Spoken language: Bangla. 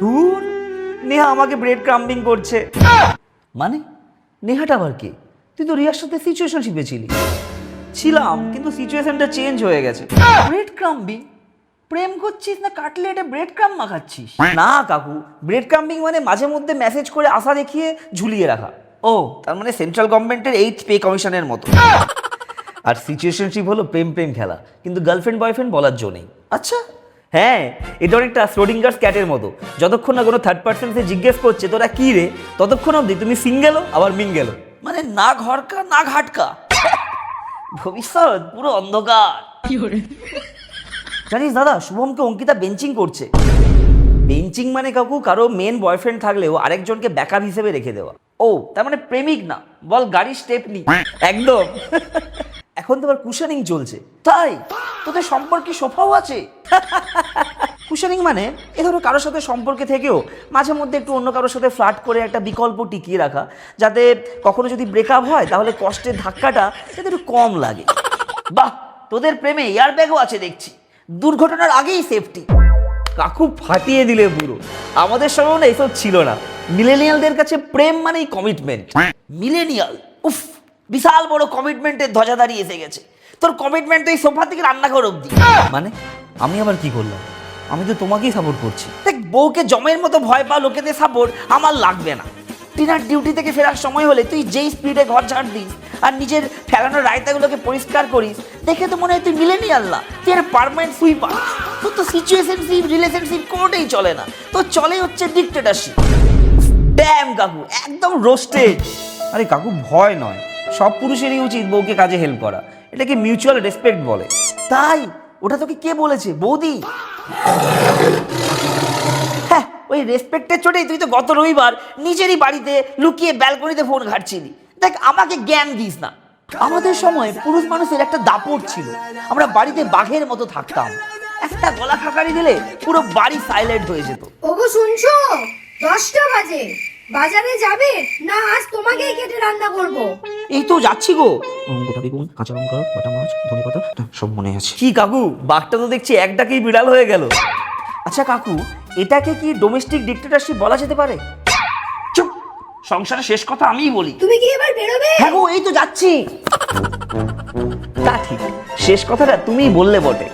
ধুর, নেহা আমাকে ব্রেড ক্রাম্বিং করছে। মানে নেহাটা আবার কে? তুই তো রিয়ার সাথে সিচুয়েশনশিপে ছিলি। ছিলাম, কিন্তু সিচুয়েশনটা চেঞ্জ হয়ে গেছে। ব্রেড ক্রাম্বিং? প্রেম করছিস না কাটলেটে ব্রেড ক্রাম্ব মাখাচ্ছিস? না কাকু, ব্রেড ক্রাম্বিং মানে মাঝে মধ্যে মেসেজ করে আশা দেখিয়ে ঝুলিয়ে রাখা। ও, তার মানে সেন্ট্রাল গভর্নমেন্টের 8th পে কমিশনের মতো। আর সিচুয়েশনশিপ হলো প্রেম প্রেম খেলা, কিন্তু গার্লফ্রেন্ড বয়ফ্রেন্ড বলার জো নেই। আচ্ছা, হ্যাঁ, এটা অনেকটা শ্রোডিঙ্গার্স ক্যাটের মতো। যতক্ষণ না কোনো থার্ড পার্সনকে জিজ্ঞেস করছে তোরা কি রে, ততক্ষণ অবধি তুমি সিঙ্গেলও আবার মিঙ্গেলও। মানে না ঘরকা না ঘাটকা, ভবিষ্যৎ পুরো অন্ধকার। জানিস দাদা, শুভমকে অঙ্কিতা বেঞ্চিং করছে। বেঞ্চিং মানে কাকু কারো মেন বয়ফ্রেন্ড থাকলেও আরেকজনকে ব্যাকআপ হিসেবে রেখে দেওয়া। ও, তার মানে প্রেমিক না, বল গাড়ির স্টেপ নি একদম। এখন তো আবার কুশনিং চলছে। তাই তোদের সম্পর্কে সোফাও আছে? কুশনিং মানে এ ধরো কারোর সাথে সম্পর্কে থেকেও মাঝে মধ্যে একটু অন্য কারোর সাথে ফ্লার্ট করে একটা বিকল্প টিকিয়ে রাখা, যাতে কখনো যদি ব্রেকআপ হয় তাহলে কষ্টের ধাক্কাটা যাতে একটু কম লাগে। বাহ, তোদের প্রেমে এয়ার ব্যাগও আছে দেখছি, দুর্ঘটনার আগেই সেফটি। কাকু ফাটিয়ে দিলে পুরো। আমাদের সময় না এসব ছিল না। মিলেনিয়ালদের কাছে প্রেম মানেই কমিটমেন্ট। মিলেনিয়াল, উফ, বিশাল বড় কমিটমেন্টের ধ্বজাধারী এসে গেছে। তোর কমিটমেন্ট তো এই সোফা থেকে রান্নাঘর অব্দি। মানে আমি আবার কি করলাম? আমি তো তোমাকেই সাপোর্ট করছি। দেখ, বউকে জমের মতো ভয় পা লোকেদের সাপোর্ট আমার লাগবে না। ডিনার ডিউটি থেকে ফেরার সময় হলে তুই যেই স্পিডে ঘর ঝাড় দিস আর নিজের ফেলানো রায়তাগুলোকে পরিষ্কার করিস, দেখে তো মনে হয় তুই মিলেনিয়াল না, তুই একটা পার্মানেন্ট সুইপার। তোর তো সিচুয়েশনশিপ রিলেশনশিপ কোনোটাই চলে না, তোর চলে হচ্ছে ডিক্টেটরশিপ। ড্যাম কাকু, একদম রোস্টেড। আরে কাকু, ভয় নয়, সব পুরুষেরই উচিত বউকে কাজে হেল্প করা। এটাকে মিউচুয়াল রেসপেক্ট বলে। তাই ওটা তোকে কে বলেছে? বৌদি। হ্যাঁ, ওই রেসপেক্টের চোটেই তুই তো গত রবিবার নিজেরই বাড়িতে লুকিয়ে ব্যালকনিতে ফোন ঘাটছিলি। দেখ, আমাকে জ্ঞান দিস না। আমাদের সময় পুরুষ মানুষের একটা দাপট ছিল, আমরা বাড়িতে বাঘের মতো থাকতাম। একটা গলা খাকারি দিলে পুরো বাড়ি সাইলেন্ট হয়ে যেত। ওগো শুনছো, 10টা বাজে, বাজারে যাবে না? আজ তোমাকেই কেটে রান্না করব। এই তো যাচ্ছি গো। গোটা বেগুন, কাঁচা লঙ্কা, বাটা মাছ, ধনেপাতা, সব মনে আছে। কি কাকু, বাঘটা তো দেখছি একটাকেই বিড়াল হয়ে গেল। আচ্ছা কাকু, এটাকে কি ডোমেস্টিক ডিক্টেটরশিপ বলা যেতে পারে? চুপ, সংসারের শেষ কথা আমিই বলি। তুমি কি এবার বেরোবে? হ্যাঁ গো, এই তো যাচ্ছি। তা ঠিক, শেষ কথাটা তুমিই বললে বটে।